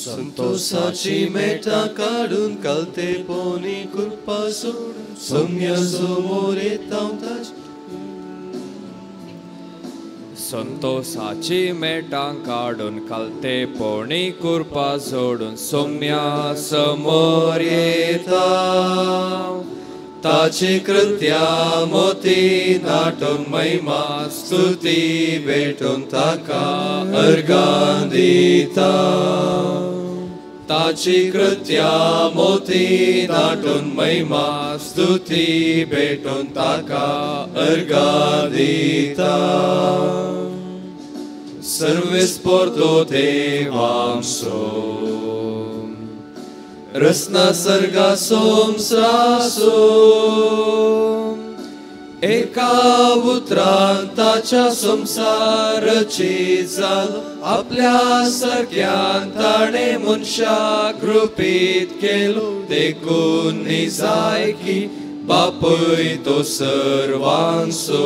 संतोषाची Meta काढून कळते pony कृपा सोडून सौम्य समोर येता संतोषाची मेटां काढून कळते पोणी कृपा सोडून सौम्या समोर येता ताची कृत्या मोती नाटून महिमा स्तुती भेटून ताका अर्गां दिता ताची कृत्या मोती नाटून महिमा स्तुती भेटून ताका अर्गां दिता सर्वेस porto देवांसो रसना सर्गा सोमसासो एका उतरांताच्या संसारची जाल आपल्या सारक्यान ताणे मनशा कृपेत केलो देखून जाय की बापय तो सर्वांचो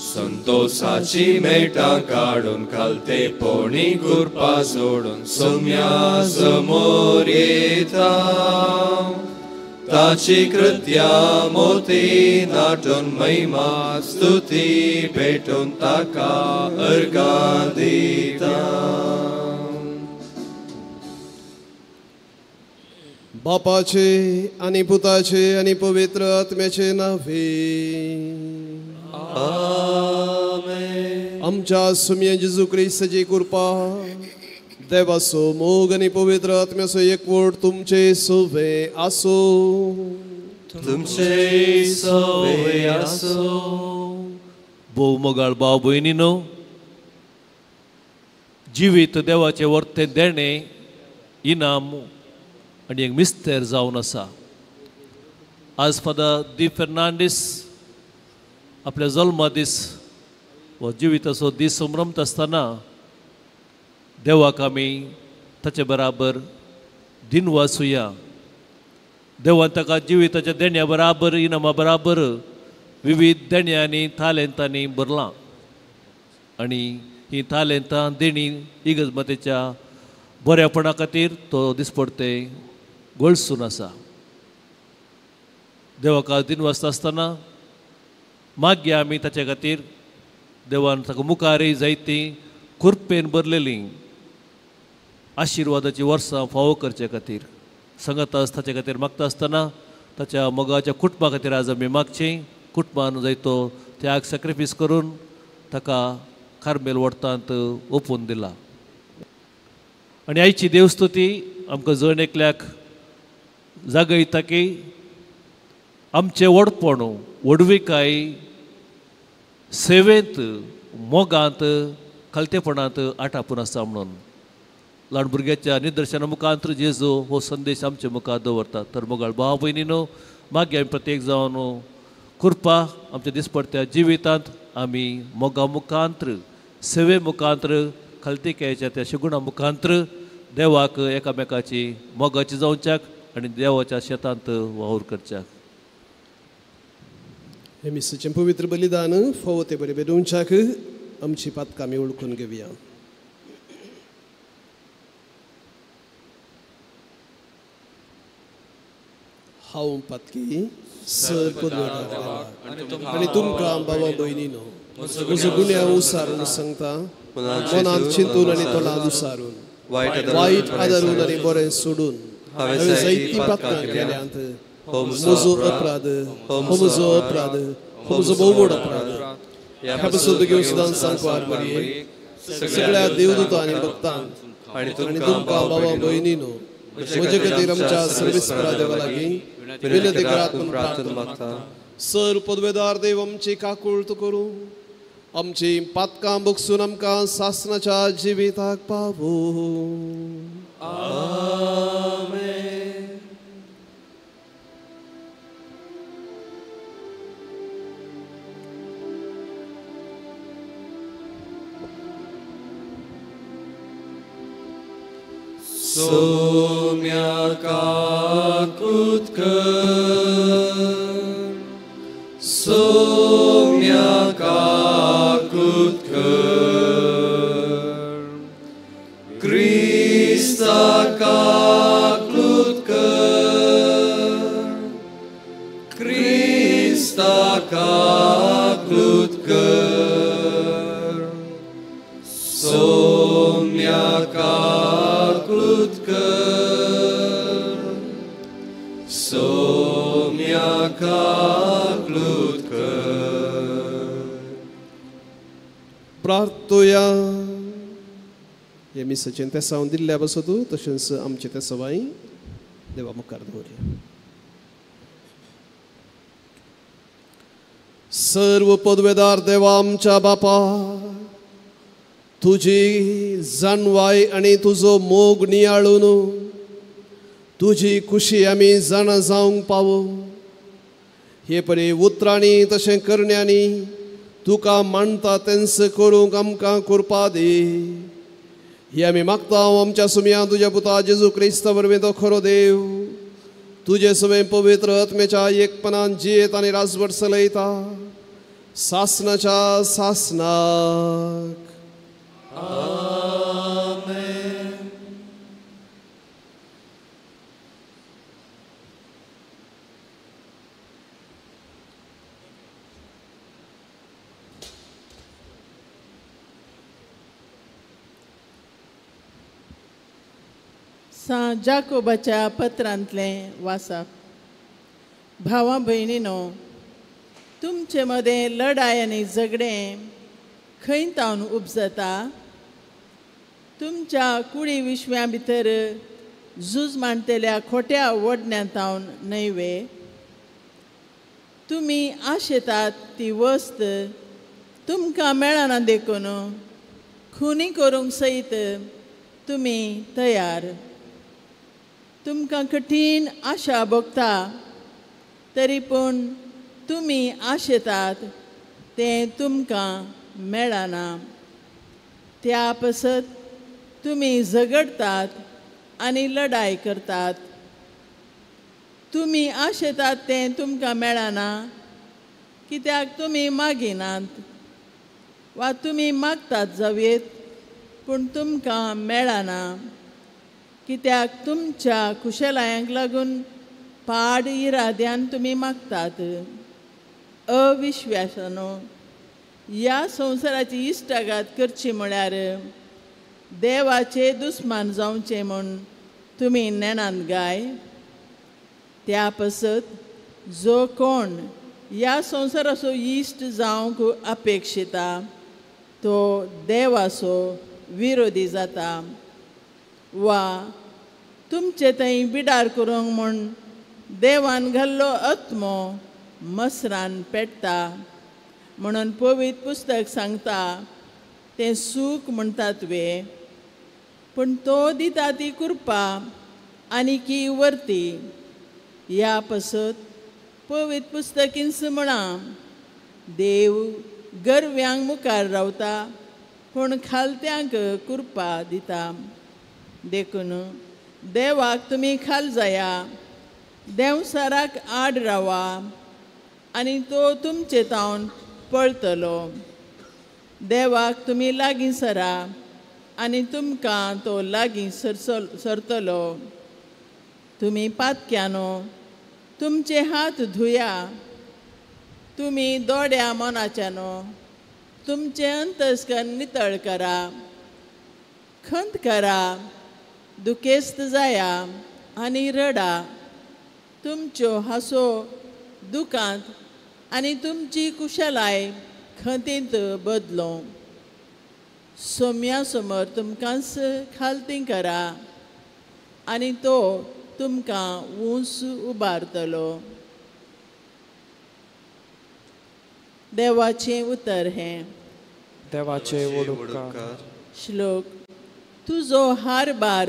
संतोषाची मेटां काढून घालते पोणी कृपा सोडून सौम्या समोर येता ताची कृत्या मोती नाटून महिमा स्तुती भेटून ताका अर्गां दिता बापाचे आणि पुताचे आणि पवित्र आत्म्याचे नावे आमच्या सुम्य जेजू ख्रिस्ताची कृपा देवाचो मोग आणि पवित्र आत्म्याचो एकवट तुमचे सोबे आसो तुमचे सोबे आसो भोव मोगाळ भाव भयणीनो जिवीत देवाचे वर्ते देणे इनाम आणि एक मिस्तेर जावन आसा आज फादर दी फेर्नांडीस आपल्या जल्मा दीस व जिविताचो दीस संभ्रमत आसतना देवाक आमी ताचे बराबर दिन वाचुया देवान ताका जिविताच्या देण्या बराबर इनामा बराबर विविध देण्यांनी तालेंतांनी भरलां आनी ही तालेंतां देणी इगर्जमातेच्या बऱ्यापणा खातीर तो दिसपडते गळसून आसा देवाक दिन वाचता आसतना मागया आमी ताचे खातीर देवान ताका मुखारय जायती कृपेन भरलेली आशिर्वादाची वर्सां फावो करचे खातीर सांगत ताचे खातीर मागता आसतना ताच्या मोगाच्या कुटुंबा खातीर आज आमी मागचें कुटुंबान जायतो त्याग सॅक्रिफायस करून ताका कार्मेल वोर्तांत ओपून दिला आनी आयची देवस्तुती आमकां जण एकल्याक जागयता की आमचे व्हडपण व्हडविकाय सेवेंत मोगांत कलतेपणांत आटापून आसा म्हणून ल्हान भुरग्याच्या निदर्शना मुखांतर जेजू हो संदेश आमच्या मुखार दवरता तर मोगाळ भाव भयणीनो मागीर आमी प्रत्येक जावन कृपा आमच्या दिसपडत्या जिवितांत आमी मोगा मुखांतर सेवे मुखांतर कलतेकायेच्या त्या शुगुणा मुखांतर देवाक एकामेकाची मोगाची जावच्याक आनी देवाच्या शेतांत वावर करच्याक हे मिस्साचें पवित्र बलिदान फावो ते बरे बेदोवच्याक आमची पातकां आमी ओळखून घेवया हांव पातकी सर आनी तुमकां भावा भयणीनो म्हजो गुन्यांव उसारून सांगता मनांत चिंतून आनी तोंडांत उसारून वायट आदारून आनी बरें सोडून हांवें जायतीं पातकां केल्यांत हो म्हजो अपराध हो म्हजो अपराध हो म्हजो भोव व्हड अपराध ह्या पासून तुगे सुदान सांगवार मरिये सगळ्या देवदूतां आनी भक्तांक आनी तुमकां भावा भयणीनो म्हजे खातीर आमच्या सर्वेस्परा देवा लागीं विनंती करात म्हूण प्रार्थना मागता सर पदवेदार देव आमची काकूळट करूं आमची पातकां बगसून आमकां सासणाच्या जिविताक पावूं आमेन Soumya काकुत्कर Soumya काकुत्कर Krisztáká kludkör, szomjaká kludkör, szomjaká kludkör. प्रार्थोया. हे मिसाचें तें सावन दिल्ल्या बसत तशेंच आमचे ते सवाई देवा मुखार दवरया. सर्व पदवेदार देवा आमच्या बापा, तुजी जाणवाय आणि तुजो मोग नियाळून तुजी खुशी आमी जाणा जावंक पावो. हे परी उतरांनी तशें करण्यांनी तुका मानता तेंच करूंक आमकां कृपा दी. ही आमी मागता आमच्या सुमया तुज्या पुता जेजू क्रिस्ता वरवीं तो खरो देव, तुजे सवे पवित्र आत्म्याच्या एकपणान जियेत आनी राजवट चलयता सासनाच्या सासनाक. आमेन. सा जाकोबाच्या पत्रांतलें वाचप. भावां भयणीनो, तुमचे मदें लढाय आनी झगडें खंय तावन उपजता? तुमच्या कुडी विश्व्या भितर झूज मांडटल्या खोट्या वडण्यांतावन न्हय. तुमी आशेतात ती वस्त तुमकां मेळना देखून खुनी करूंक सयत तुमी तयार. तुमकां कठीण आशा भोगता तरी पूण तुमी आशेतात तें तुमकां मेळना. त्या पासत तुमी झगडतात आनी लढाय करतात. तुमी आशेतात तें तुमकां मेळना कित्याक तुमी मागिनात, वा तुमी मागतात जावयेत पूण तुमकां मेळना कित्याक तुमच्या कुशलायांक लागून पाड इराद्यान तुमी मागतात. अविश्वासानो, ह्या संवसाराची इश्टाघात करची म्हळ्यार देवाचे दुस्मान जावचे म्हूण तुमी नेनात गाय. त्या पासत जो कोण ह्या संवसाराचो इश्ट जावंक अपेक्षिता तो देवाचो विरोधी जाता. वा तुमचे थंय बिडार करूंक म्हूण देवान घाल्लो आत्मो मसरान पेट्टा म्हणून पवित्र पुस्तक सांगता तें सूख म्हणटात वे. पूण तो दिता ती कृपा आनी की वर्ती. ह्या पासत पवित्र पुस्तकींच म्हणा, देव गर्व्यांक मुखार रावता पूण खालत्यांक कृपा दिता. देखून देवाक तुमी खाल जाया, देवसाराक आड रावा आनी तो तुमचे तावन पळतलो. देवाक तुमी लागीं सरा आनी तुमकां तो लागीं सरतलो. तुमी पातक्यानो तुमचे हात धुया. तुमी दोड्या मनाच्यानो तुमचे अंतस्करण नितळ करा. खंत करा, दुखेस्त जाया आनी रडा. तुमच्यो हांसो दुखांत आनी तुमची कुशलाय खंतींत बदलो. सोम्या समोर तुमकांच खालती करा आनी तो तुमकां उंच उबारतलो. देवाचें उतर हें. देवाचे वडुपकार. श्लोक. तुजो हारबार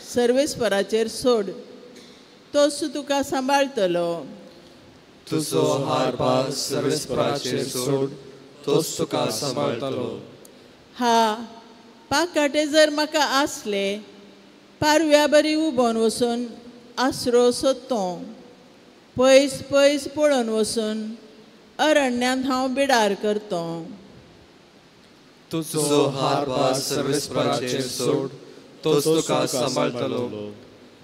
सर्वेस्पराचेर सोड, तोच तुका सांबाळतलो. तुजो हारभार सर्वेस्पराचेर सोड, तोच तुका सांबाळतलो. हा पाकाटे जर म्हाका आसले, पारव्या बरी उबोन वचून आसरो सोदतो. पयस पयस पळोवन वचून अरण्यांत हांव बिडार करतो. तुजो हारभार सर्वेस्पराचेर सोड, तोच तुका सांबाळतलो.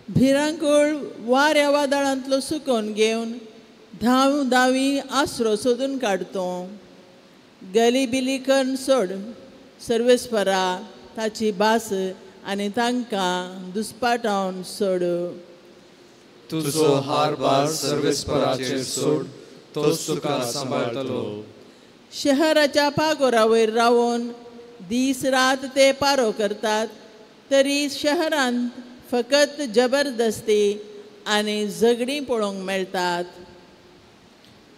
भिरांकूळ वाऱ्या वादळांतलो सुकोवन घेवन धांव धांवी आसरो सोदून काडतो. गली बिली करून सोड सर्वेस्परा ताची भास आनी तांकां दुस्पाटावन सोड. तुजो हारभार सर्वेस्पराचेर सोड, तोच तुका सांबाळटलो. शहराच्या पागोरा वयर रावून दीस रात ते पारो करतात, तरी शहरांत फकत जबरदस्ती आनी झगडीं पळोवंक मेळटात.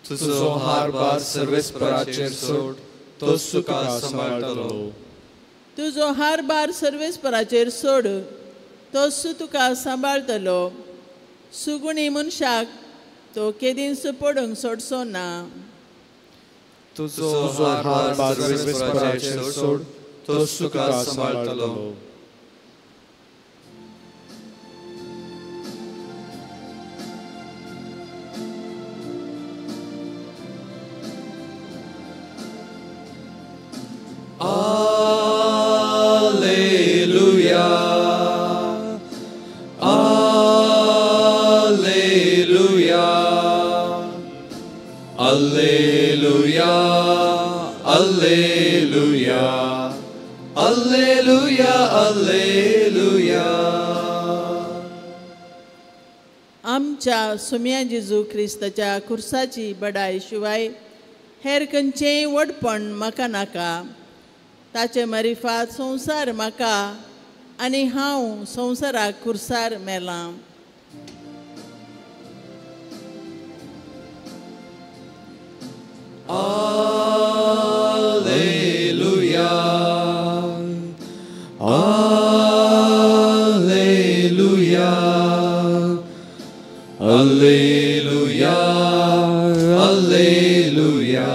तुजो हारभार सर्वेस्पराचेर सोड, तोच तुका सांबाळटलो. तुजो हारभार सर्वेस्पराचेर सोड, तोच तुका सांबाळटलो. सुगुणी मनशाक तो केदींच पडूंक सोडचो ना. तुजो हारभार सर्वेस्पराचेर सोड, तोच तुका सांबाळटलो. Alleluia, alleluia, alleluia, alleluia. आमच्या सुम्या जेजू क्रिस्ताच्या खुर्साची बडाय शिवाय हेर खंयचेंय वडपण म्हाका नाका. ताचे मरिफात संवसार म्हाका आनी हांव संवसाराक खुर्सार मेलां. Alleluia, alleluia, alleluia, alleluia,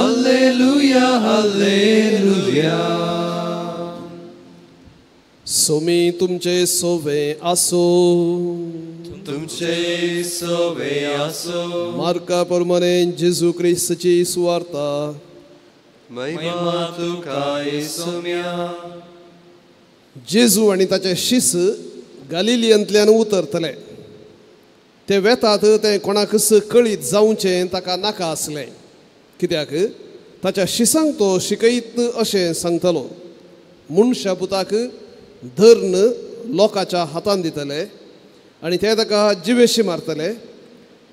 alleluia, alleluia. Somi तुमचे सोवे आसो. तुमचे सोवे आसो. मार्का प्रमाणे जेजू क्रिस्ताची सुवार्ता. महिमा तुका येसुम्या. जेजू आनी ताचे शिस गालिलियांतल्यान उतरतले. ते वेतात ते कोणाकच कळीत जावचें ताका नाका आसलें, कित्याक ताच्या शिसांक तो शिकयत अशें सांगतलो. मनशा पुताक धर्न लोकांच्या हातान दितले आनी ते ताका जिवेशी मारतले,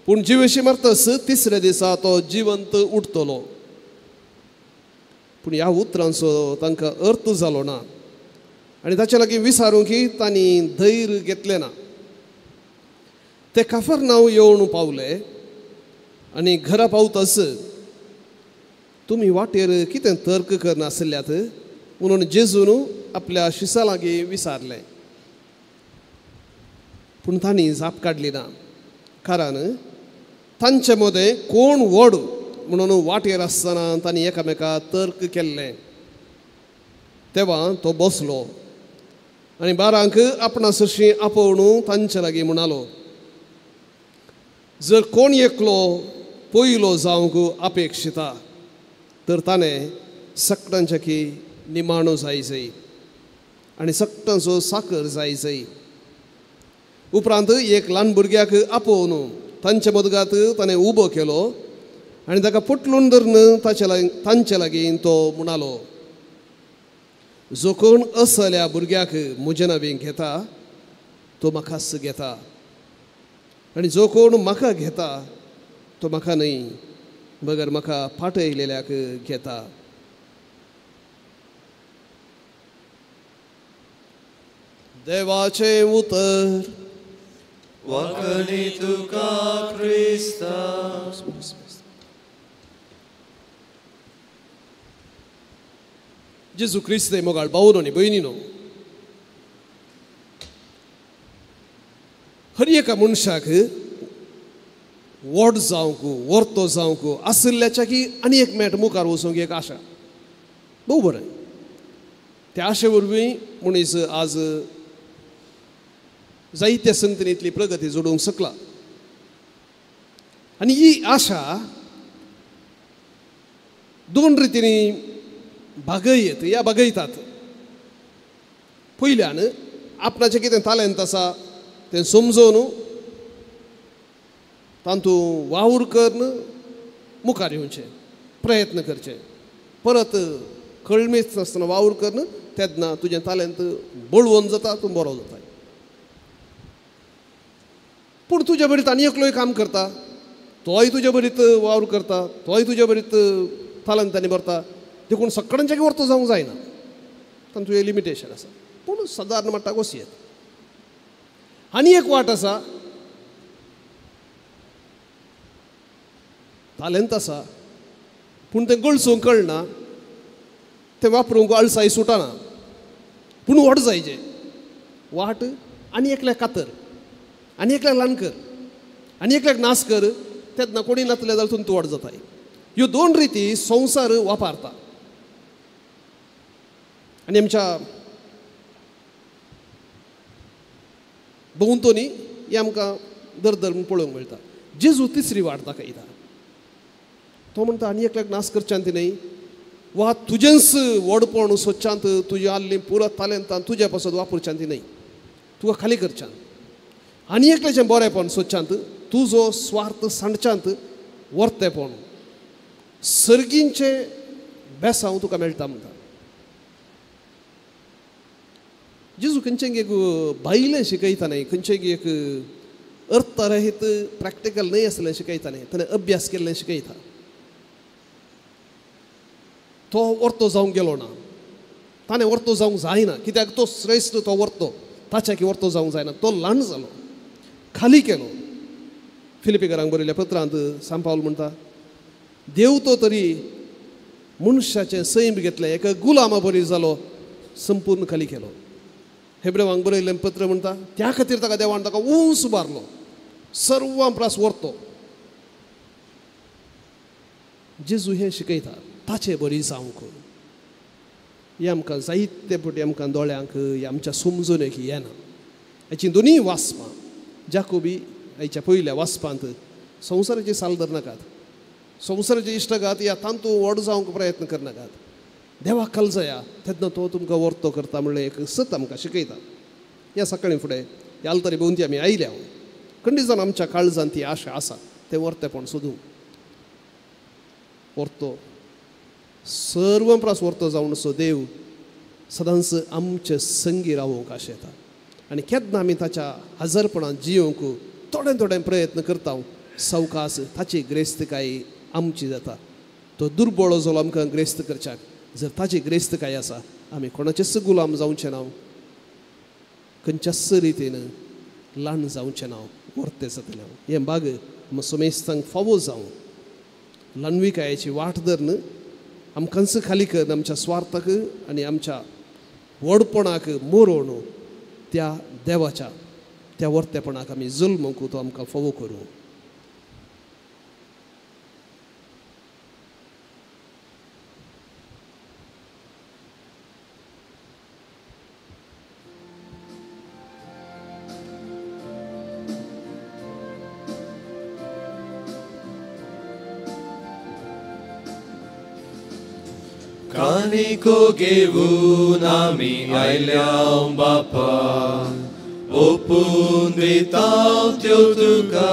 पूण जिवेशी मारतस तिसऱ्या दिसा तो जिवंत उठतलो. पूण ह्या उतरांचो तांकां अर्थ जालो ना आनी ताचे लागीं विचारूंकय तांणी धैर्य घेतलें ना. ते कफरनाहूम येवन पावले आनी घरा पावतस तुमी वाटेर कितें तर्क करनासल्यात म्हणून जेजून आपल्या शिसा लागीं विचारलें. पूण तांणी जाप काडली ना, कारण तांचे मदें कोण व्हड म्हणून वाटेर आसतना तांणी एकामेकाक तर्क केल्लें. तेव्हा तो बसलो आनी बारांक आपणास अशी आपोवन तांचे लागीं म्हणालो, जर कोण एकलो पयलो जावंक अपेक्षिता तर ताणें सक्तांच्या की निमाणो जायचय आनी सक्तांचो साकर जायचय. उपरांत एक ल्हान भुरग्याक आपोवन तांचे मदगांत ताणें उबो केलो आनी ताका पटलून धरून तांचे लागीं तो म्हणालो, जो कोण असल्या भुरग्याक म्हजे नांवें घेता तो म्हाकाच घेता आनी जो कोण म्हाका घेता तो म्हाका न्हय बगर म्हाका पाठयलेल्याक घेता. देवाचे उतर. वखणी तुका क्रिस्ता. जेजू क्रिस्ते मोगाळ भावनो आनी भयणीनो, हर एका मनशाक व्हड जावंक वर्तो जावंक आसल्याच्या की आनी एक मेट मुखार वचूंक एक आशा. भोव बरें. त्या आशे वरवीं मनीस आज जायत्या संतनींतली प्रगती जोडूंक शकला आनी ही आशा दोन रितींनी भागयतात. पयल्यान आपणाचें कितें टॅलंट आसा तें समजून तांतूं वावर करून मुखार येवचें प्रयत्न करचे परत कळमेच नासतना वावर करून तेन्ना तुजें तालेंत बळवून जाता तूं बरो जाता पूण तुज्या बरीत आनी एकलोय काम करता तोय तुज्या बरीत वावर करता तोय तुज्या बरीत तालंतांनी भरता देखून सगळ्यांच्याकी वर्त जावंक जायना तांतूं लिमिटेशन आसा पूण सादारण मट्टाक वसियत आनी एक वाट आसा तालंत आसा पूण तें गळसूंक कळना तें वापरूंक अळसाय सुटना पूण व्हड जायचें वाट आनी एकल्याक कातर आनी एकल्याक ल्हान कर आनी एकल्याक नाश कर तेन्ना कोणी नातले जाल्यार तूं व्हड जाता ह्यो दोन रिती संवसार वापरता आनी आमच्या भोंवतणी हें आमकां दर पळोवंक मेळटा जेजू तिसरी वाट दाखयता तो म्हणटा आनी एकल्याक नाश करच्यांत न्ही वा तुजेंच व्हडपण सोदच्यांत तुजें आल्ली पुरो तालेंतान तुज्या पासत वापरच्यांत न्ही तुका खाली करच्यांत आनी एकल्याचें बरेंपण सोदच्यांत तुजो स्वार्थ सांडच्यांत वर्तेपण सर्गींचें बेसांव तुका मेळटा म्हणटा जेजू खंयचें एक भायलें शिकयता न्ही खंयचें एक अर्थरहीत प्रॅक्टिकल न्हय आसलें शिकयता न्ही ताणें अभ्यास केल्लें शिकयता तो वर्तो जावंक गेलो ना ताणें वर्तो जावंक जायना कित्याक तो श्रेश्ठ तो वर्तो ताच्याकी वर्तो जावंक जायना तो ल्हान जालो खाली केलो फिलिपिकरांक बरयल्या पत्रांत सांत पावल म्हणटा देव तो तरी मनशाचें सैम घेतलें एका गुलामा बरी जालो संपूर्ण खाली केलो हेब्रेवांक बरयल्लें पत्र म्हणटा त्या खातीर ताका देवान ताका उंच उबारलो सर्वां प्रास व्हरतो जेजू हें शिकयता ताचे बरी जावंक हें आमकां जायते फावटी आमकां दोळ्यांक हें आमच्या समजुनेक येना हाची दोनीय वासपां जाकोबी हाच्या पयल्या वासपांत संवसाराची साल धरनाकात संवसाराचे इश्टगात या तांतूं व्हड जावंक प्रयत्न करनाकात देवाक कलजया तेन्ना तो तुमकां वर्तो करता म्हणलें एक सत आमकां शिकयता ह्या सकाळीं फुडें ह्या आलतरी भोंवती आमी आयल्या खंडी जावन आमच्या काळजांत ती आशा आसा तें वर्तेपण सोदूंक वर्तो सर्व प्रास वर्तो जावन असो देव सदांच आमचे संगी रावूंक आशेता आनी केन्ना आमी ताच्या हजरपणान जियोंक थोडें प्रयत्न करता सवकास ताची ग्रेस्तकाय आमची जाता तो दुर्बळो जालो आमकां ग्रेस्त करच्याक जर ताची ग्रेस्तकाय आसा आमी कोणाचेच गुलाम जावचे ना खंयच्याच रितीन ल्हान जावचें ना वर्ते जातलें हें बाग सोमेस्तांक फावो जावं ल्हानविकायेची वाट धरन आमकांच खाली कर आमच्या स्वार्थाक आनी आमच्या व्हडपणाक मरोवन त्या देवाच्या त्या वर्तेपणाक आमी जुल्मूंक तो आमकां फावो करूं कानिको घेवन आमी आयल्या बापा ओपून दिता त्यो तुका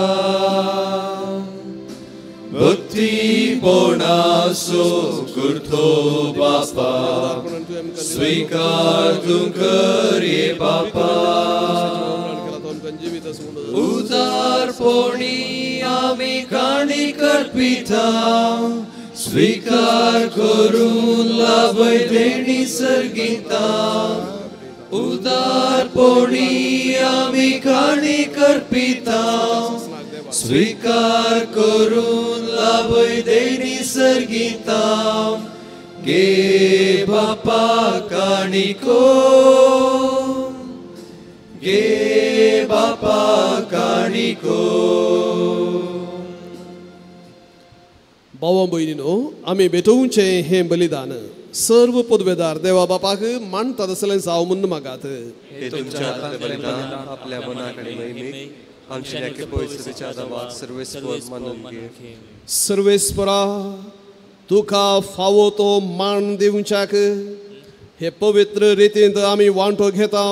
भक्तीपणाचो करतो बापा स्वीकार तूं कर ये बापा उदारपणी आमी काणी करपिता स्वीकार करून लाभय देणी सर्गिता उदारपणी आमी काणी करपिता स्वीकार करून लाभय देणी सर्गिता गे बापा काणिको गे बापा काणिको भावां भयणीनो आमी भेटोवचें हें बलिदान सर्व पदवेदार देवा बापाक मानता तसलें जावं म्हूण मागात हे तुमच्या हातांतलें बलिदान आपल्या मनाक आनी महिमेक आमच्या पवित्रतेच्या नांवाक सर्वेस्वर मानून घे सर्वेस्परा तुका फावो तो मान दिवच्याक हे पवित्र रितींत आमी वांटो घेता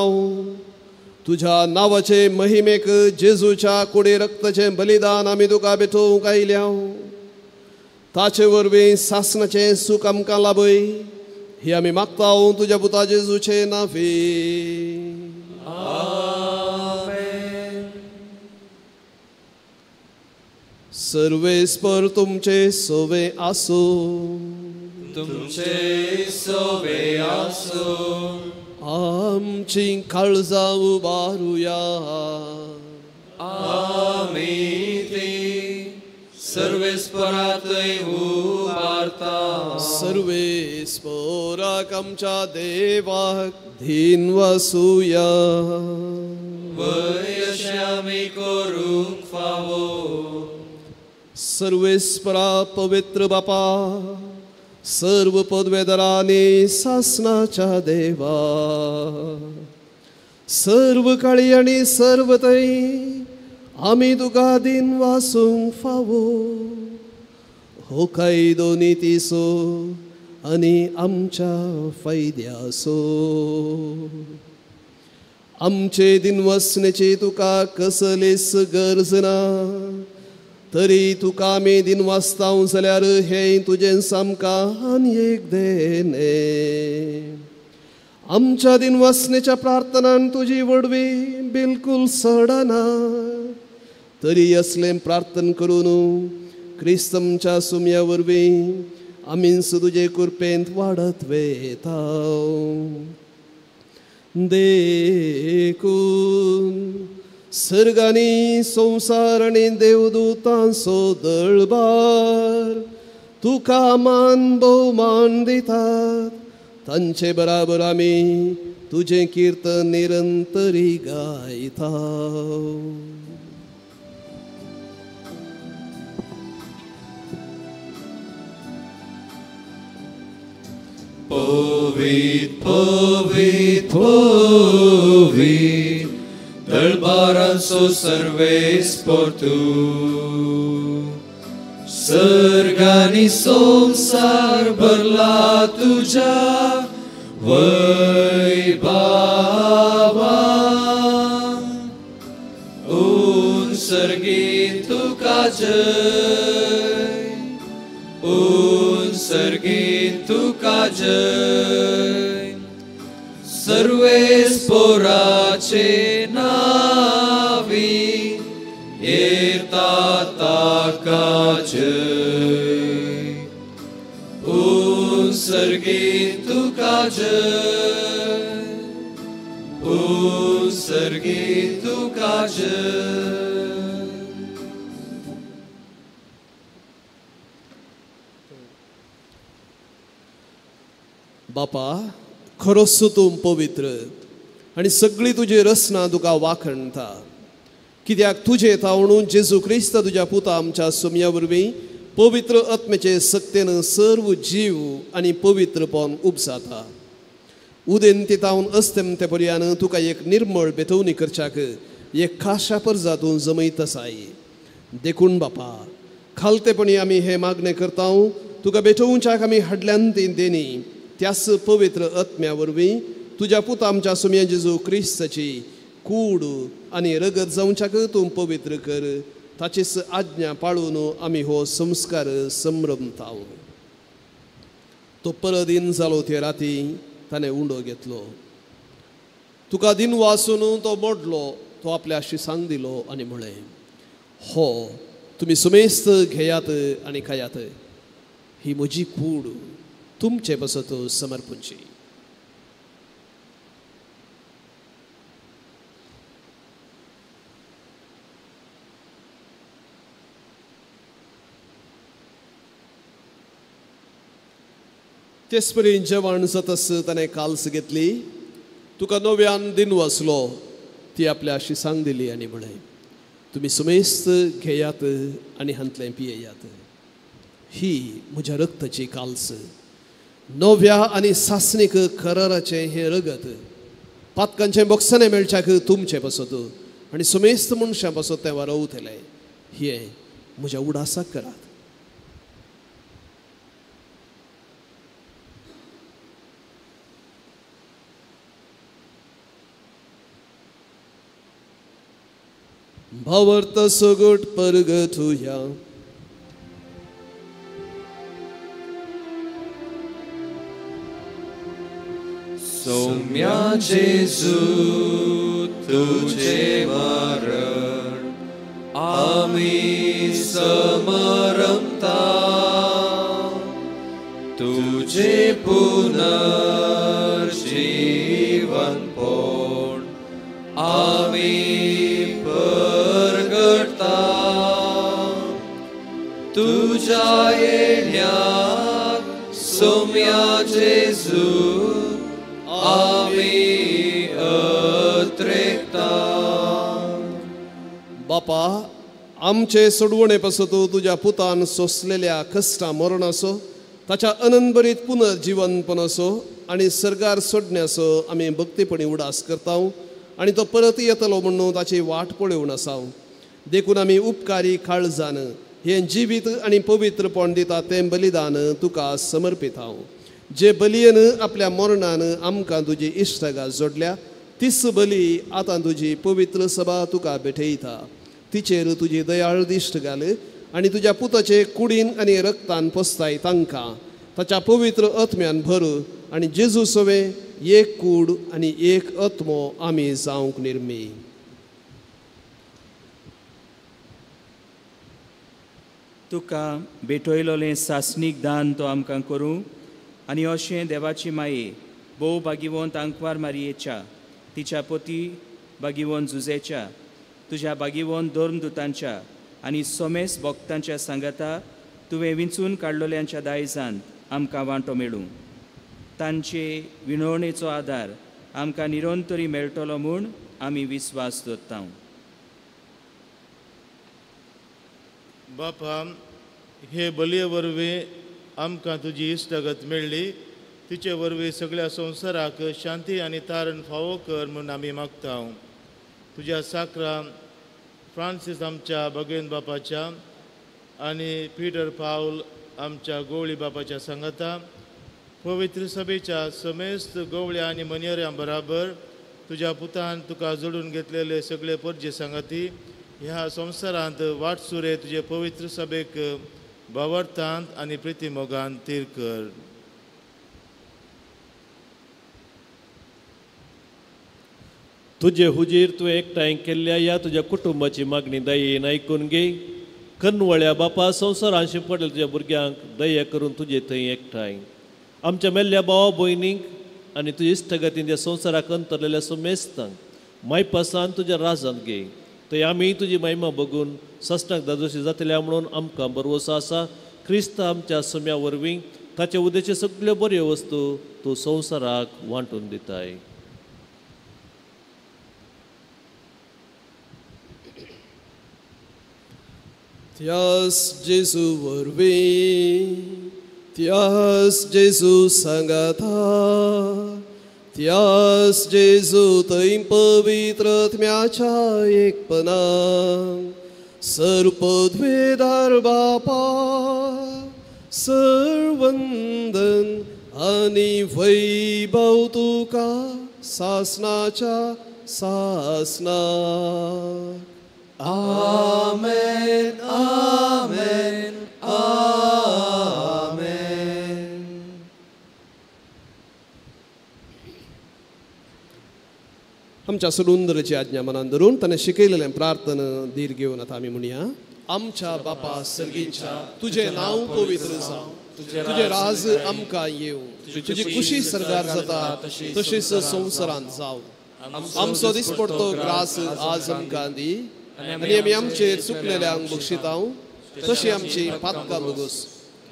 तुझ्या नावाचे महिमेक जेजूच्या कुडे रक्ताचे बलिदान आमी तुका भेटोवंक आयल्या ताचे वरवीं सासणाचे सूख आमकां लाभय ही आमी मागता तुझ्या पुता जेजूचे नावे सर्वेस्पर तुमचे सोवे आसो तुमचे सोवे आसो आमची काळजा उबारुया आमी ती सर्वेस्परांतय उबारता सर्वेस्पराक आमच्या देवाक धीन वासुया वय अशें आमी करूंक फावो सर्वेस्परा पवित्र बापा सर्व पदवेदारांनी सासणाच्या देवा सर्व काळी आणि सर्व तै आमी तुका दिन वासूंक फावो हो कायदो नितीसो आनी आमच्या फायद्यासो आमचे दिन वसण्याची तुका कसलीच गरज ना तरी तुका आमी दिन वाचतां जाल्यार हे तुजें सामकां आनी एक देणे आमच्या दिन वाचण्याच्या प्रार्थनान तुजी वडवी बिलकुल सडना तरी असलें प्रार्थना करून क्रिस्तमच्या सुमया वरवीं आमीच तुजे कृपेंत वाडत वेता देखून सर्गानी संसार आणि देवदूतांचो दळबार तुका मान भोवमान दितात तांचे बराबर आमी तुजें कीर्तन निरंतरी गायता Povit, povit, povit, dălbaranso serves portu. Sărgani somsar bărla tuja, voi baba. Un sărgin tu cajăi, un sărgin tu cajăi, Sarves पोराचे नावी येता ताकाजय उत्सर्गीत तुकाजय उत्सर्गीत तुकाजय बापा खरोच तूं पवित्र आनी सगळी तुजी रचना तुका वाखणटा कित्याक तुजे तावणून जेजू क्रिस्त तुज्या पुता आमच्या सुमया वरवीं पवित्र आत्म्याचे सक्तेन सर्व जीव आनी पवित्रपण उपजाता उदेन ते तावन अस्तेम ते पर्यान तुका एक निर्मळ बेतवणी करच्याक एक खाशा परजातूं जमयत आसाय देखून बापा खालतेपणी आमी हे मागणें करता तुका बेटोवच्याक आमी हाडल्यान ती देणी त्यास पवित्र आत्म्या वरवीं तुज्या पुता आमच्या सुमया जेजू क्रिस्ताची कूड आनी रगत जावच्याक तूं पवित्र कर ताचीच आज्ञा पाळून आमी हो संस्कार संभ्रमता तो परदीन जालो ते राती ताणें उंडो घेतलो तुका दिन वासून तो मोडलो तो आपल्या शिसांक दिलो आनी म्हळें हो तुमी सुमेस्त घेयात आनी खायात ही म्हजी कूड तुमचे बसत समर्पणची तेसपरी जेवण जातस ताणें काल्स घेतली तुका नव्यान दिन वाचलो ती आपल्या शिसांक दिली आनी म्हळें तुमी सुमेस्त घेयात आनी हांतलें पियेयात ही म्हज्या रक्ताची काल्स नव्या आनी सासणीक कराराचें हें रगत पातकांचें बॉक्सांनी मेळच्याक तुमचें बसत आनी सुमेस्त मनशां बसत तें वारवतलें हे म्हज्या उडासाक करात भावार्थ सगट परगटुया. सौम्या जेजू तुझे मरण आम्ही समरमता, तुझे पुनर्जीवनपण आम्ही परगटता. तुझ्या येण्याक सौम्या जेजू आम्ही अत्रेकता. बापा, आमचे सोडवणे पासो तू तुझ्या पुतान सोसलेल्या कष्टा मरणाचो, ताच्या अनंतभरीत पुनर्जीवनपण असो आणि सर्गार सोडण्याचो आम्ही भक्तीपणी उडास करता आणि तो परत येतलो म्हणून ताची वाट पळोवन आसा. देखून आमी उपकारी काळजान हे जिवीत आणि पवित्रपण दिता तें बलिदान तुका समर्पिता. जे बलयेन आपल्या मरणान आमकां तुजी इश्टगा जोडल्या, तीच बली आतां तुजी पवित्र सभा तुका भेटयता. तिचेर तुजी दयाळ दिश्ट घाल आणि तुझ्या पुताचे कुडीन आणि रक्तान पोसताय तांकां ताच्या पवित्र आत्म्यान भर आणि जेजू सवे एक कूड आणि एक आत्मो आमी जावंक निर्मी. तुका भेटयलोलें सासणीक दान तो आमकां करूं आनी अशें देवाची माये भोव भागिवंत आंकवार मारयेच्या, तिच्या पती भागिवंत जुजेच्या, तुझ्या भागिवंत धर्मदुतांच्या आनी सोमेस भक्तांच्या सांगाता तुवें विंचून काडलोल्यांच्या दायजांत आमकां वांटो मेळूं. तांचे विणवणेचो आदार आमकां निरंतरी मेळटलो म्हूण आमी विस्वास दवरता. बापा, हे बलये वरवीं आमकां तुजी इश्टगत मेळ्ळी, तिचे वरवीं सगळ्या संवसाराक शांती आनी तारण फावो कर म्हूण आमी मागता. तुज्या साकरा फ्रांसीस आमच्या भगेन बापाच्या आनी पिटर पावल आमच्या गवळी बापाच्या सांगाता, पवित्र सभेच्या समेस्त गवळ्या आनी मनयऱ्यां बराबर तुज्या पुतान तुका जोडून घेतलेले सगळे परजे सांगाती ह्या संवसारांत वाटसुरे तुजे पवित्र सभेक भावार्थांत आनी प्रितीमोगान तीर कर. तुझे हुजीर तुवें एकठांय केल्ल्या ह्या तुज्या कुटुंबाची मागणी दयेन आयकून घे. कन्वळ्या बापा, संवसारांशी पडलेल्या तुज्या भुरग्यांक दया करून तुजे थंय एकठांय. आमच्या मेल्ल्या भावा भयणींक आनी तुजे इश्टगतीन त्या संवसाराक अंतरलेल्या सोमेस्तांक मायपासान तुज्या राजांत घे. थंय आमी तुजी महिमा बघून सस्ताक दादोशी जातल्या म्हणून आमकां भरवोसो आसा. क्रिस्त आमच्या सोम्या वरवीं ताचे उदेचे सगळ्यो बऱ्यो वस्तू तूं संवसाराक वांटून दिताय. त्यास जेजू वरवीं, त्यास जेजू सांगाता, त्यास जेजू थंय पवित्र आत्म्याच्या एकपणान सर्वपदवेदार बापा, सर्ववंदन आनी वैभव तुका सासणाच्या सासना. आमेन, आमेन, आमेन. आमच्या सुंदरची आज्ञा मनान धरून ताणें शिकयलेलें प्रार्थन धीर घेवन आतां आमी म्हणया. आमच्या बापा सर्गीच्या, तुझे नांव पवित्र जावं, तुझे राज आमकां येवं, तुजी खुशी सरगार जाता तशीच संवसारांत जावं. आमचो दिसपडतो ग्रास आज आमकां दी आनी आमी आमचेर चुकलेल्यांक बक्षिता तशी आमची पातकां बगोस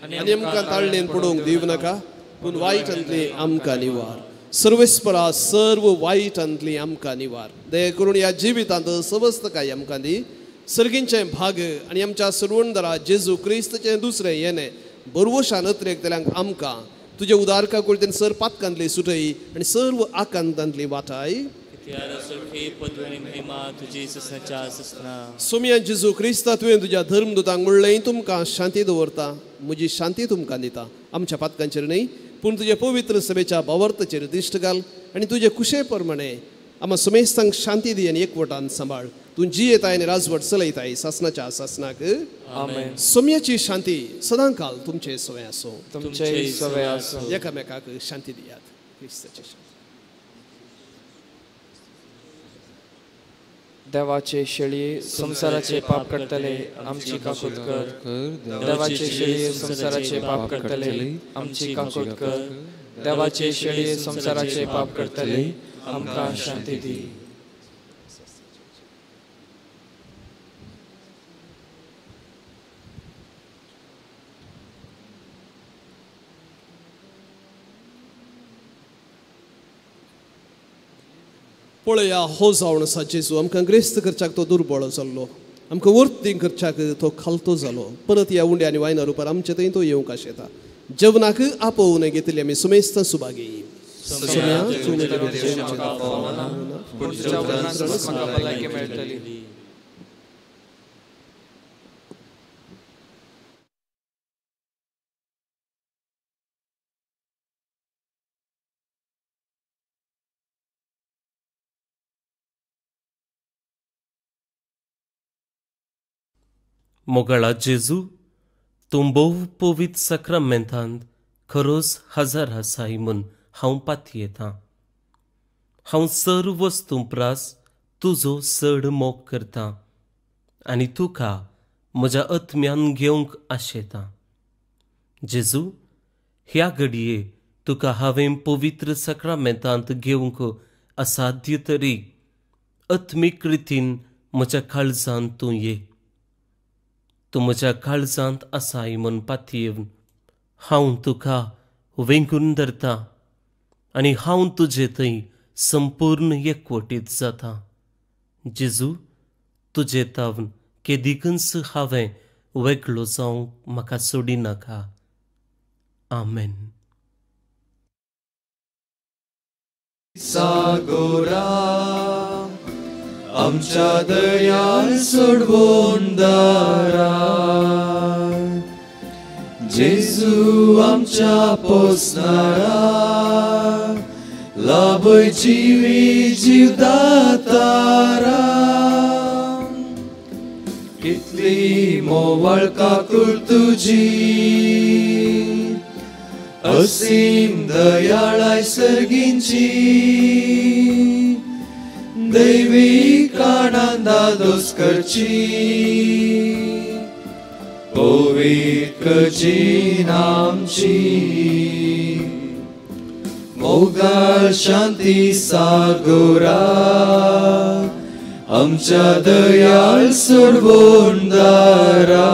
आनी आमकां ताळणेन पडोवंक दिवं नाका, पूण वायटांतली आमकां निवार. सर्वेस्परा सर्व वायटांतली आमकां निवार. दया करून ह्या जिवितांत सवस्तकाय आमकां दी. सर्गींचे भाग आनी आमच्या सर्वणदारा जेजू क्रिस्तचें दुसरें येणें बरवशान अत्रेकतल्यांक आमकां तुजे उदारका कुळतेन सर पातकांतली सुटय आनी सर्व आकांतांतली वाटाय. सोम्या जेजू क्रिस्ता तुवें तुज्या धर्मदुतांक म्हणलें तुमकां शांती दवरता, म्हजी शांती तुमकां दिता. आमच्या पातकांचेर न्हय पूण तुजे पवित्र सभेच्या भावार्थाचेर दिश्ट घाल आनी तुजे कुशे प्रमाणे आम्हा समेस्तांक शांती दी आनी एकवटान सांबाळ. तूं जी येताय आनी राजवट चलयताय सासनाच्या सासनाक. आमेन. सोम्याची शांती सदांकाल तुमचे सवय आसूं. तुमचे सवय आसूं. एकामेकाक शांती दियात. क्रिस्ताची शांती. देवाचे शेळी संसाराचे पाप करतले आमची काकूट कर. देवाचे शेळी संसाराचे पाप करतले आमची काकूट कर. देवाचे शेळी संसाराचे पाप करतले आमकां शांती दी. पळया हो जावन आसा जेजू आमकां ग्रेस्त करच्याक तो दुर्बळ जाल्लो. आमकां वर्ती करच्याक तो खालतो जालो. परत ह्या उंड्या आनी वायना रुपार आमचे थंय तो येवंक आशेता. जेवणाक आपोवन घेतली आमी सुमेस्तां सुभागी. मोगाळा जेजू तूं भोव पवित्र सक्रामेंतांत खरोच हजर आसाय म्हूण हांव पातयेतां. हांव सर्व वस्तू प्रास तुजो चड मोग करतां आनी तुका म्हज्या आत्म्यान घेवंक आशेतां. जेजू ह्या घडये तुका हांवें पवित्र सक्रामेंतांत घेवंक असाध्य तरी आत्मीक रितीन म्हज्या काळजांत तूं ये. तूं म्हज्या काळजांत आसाय म्हूण पातयेवन हांव तुका वेंगून धरतां आनी हांव तुजे थंय संपूर्ण एकवटीत जाता. जेजू तुजे तावन केदीकच हांवें वेगळो जावंक म्हाका सोडिनाका. आमेन. सागोरा आमच्या दर्यार सोडवून दारा. जेजू आमच्या पोसणारा लाभय जिवी जीवदातारा. कितली मोवाळ काकूळ तुजी असीम दयाळाय सर्गींची. दैवीक आनंदा दोस करची पवित्र जीण आमची. मोगाळ शांती सागोरा आमच्या दयाळ सोडवून दारा.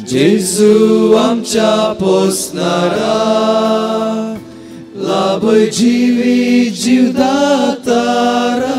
जेजू आमच्या पोसणारा लाभय जिवी जीवदातारा.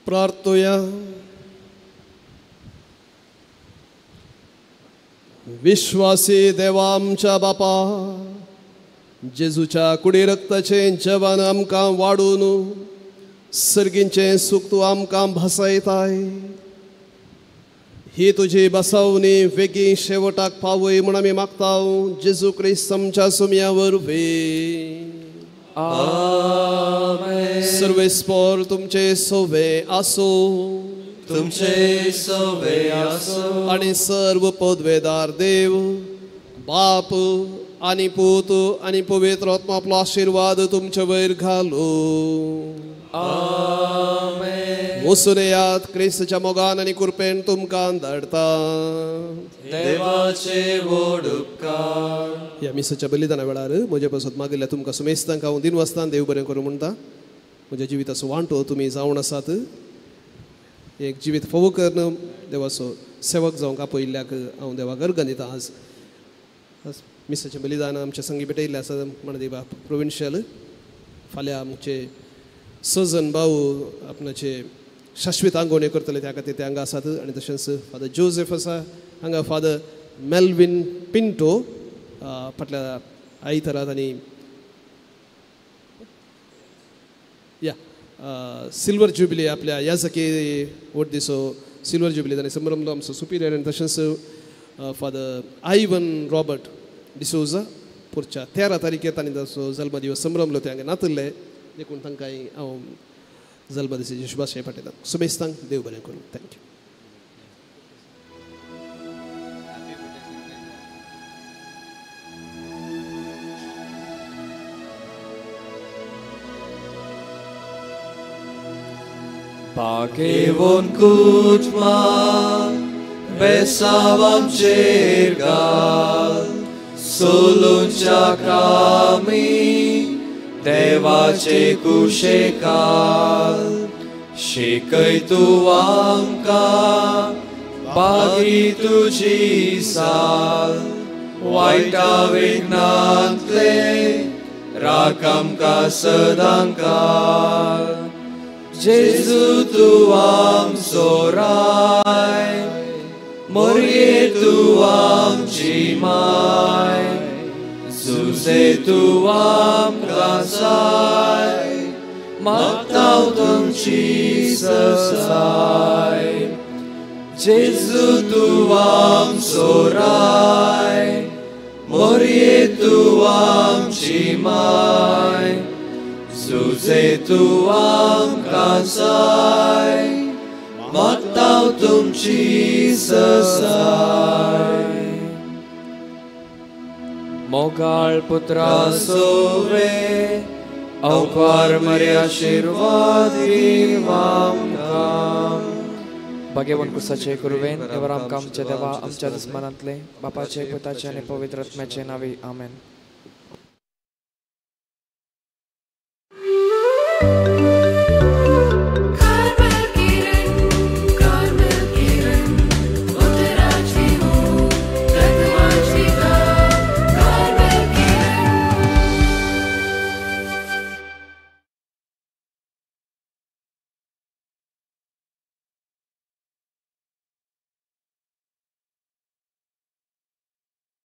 प्रार्थोया. विश्वासी देवा आमच्या बापा, जेजूच्या कुडी रक्ताचे जवान आमकां वाडून सर्गींचे सुख तूं आमकां भासायताय. ही तुजी बसवणी वेगी शेवटाक पावय म्हूण आमी मागतां. जेजू क्रिस्त आमच्या सुम्या वरवीं. सर्वेस्पर तुमचे सोवे आसो. तुमचे सोवे आसो. आणि सर्व पदवेदार देव बाप आणि पूत आणि पवित्र आत्मा आपलो आशीर्वाद तुमचे वयर घालो. वचून येयात. क्रिस्ताच्या मोगान आनी कृपेन तुमकां धाडटा. देवाचे व्हड उपकार. ह्या मिसाच्या बलिदाना वेळार म्हजे पासत मागिल्ल्या तुमकां समेस्तांक हांव दिनवस्तान देव बरें करूं म्हणटा. म्हज्या जिविताचो वांटो तुमी जावन आसात. एक जिवीत फोव करून देवाचो सेवक जावंक आपयल्ल्याक हांव देवाक अर्घ दितां. आज मिसाचें बलिदान आमच्या संगी भेटयल्लें आसा माणदेवा प्रोविन्शियल. फाल्यां आमचे सजन भाऊ आपणाचे शाश्वत आंगवणे करतले त्या खातीर ते हांगा आसात आनी तशेंच फादर जोसेफ आसा हांगा फादर मेल्विन पिंटो फाटल्या आयतारात आनी या सिल्वर जुबिली आपल्या ह्या सके वोट दिसो सिल्वर जुबिली आनी समारंभ आमचो सुपिरियर आनी तशेंच फादर आयवन रॉबर्ट डिसोजा पुढच्या 13 तारखेर तांणी ताचो जल्मदिवस संभ्रमलो ते हांगा नातल्ले देखून तांकां हांव जल्मदिसाची शुभाशय पाठयता सुमेस्तांक देव बरें करूं thank you Pakevon kutma besavam chergal soluncha krami devache kushekal shikai tu amka bagi tuji sal waita vignantle rakam ka sedangkal Jesu tuam sorai, morie tuam cimai, Suse tuam kasai, matau tum cisasai. Jesu tuam sorai, morie tuam cimai, Suse tuam kasai, matau tum cisasai. Mogal putra sove, aukvar Maria आशीर्वादिवाम काम. भाग्यवान कुसाचे कुरुवेन ever आमकां आमच्या देवा आमच्या दुस्मनांतले बापाचे पुताचे आनी पवित्र आत्म्याचे नावे आमेन.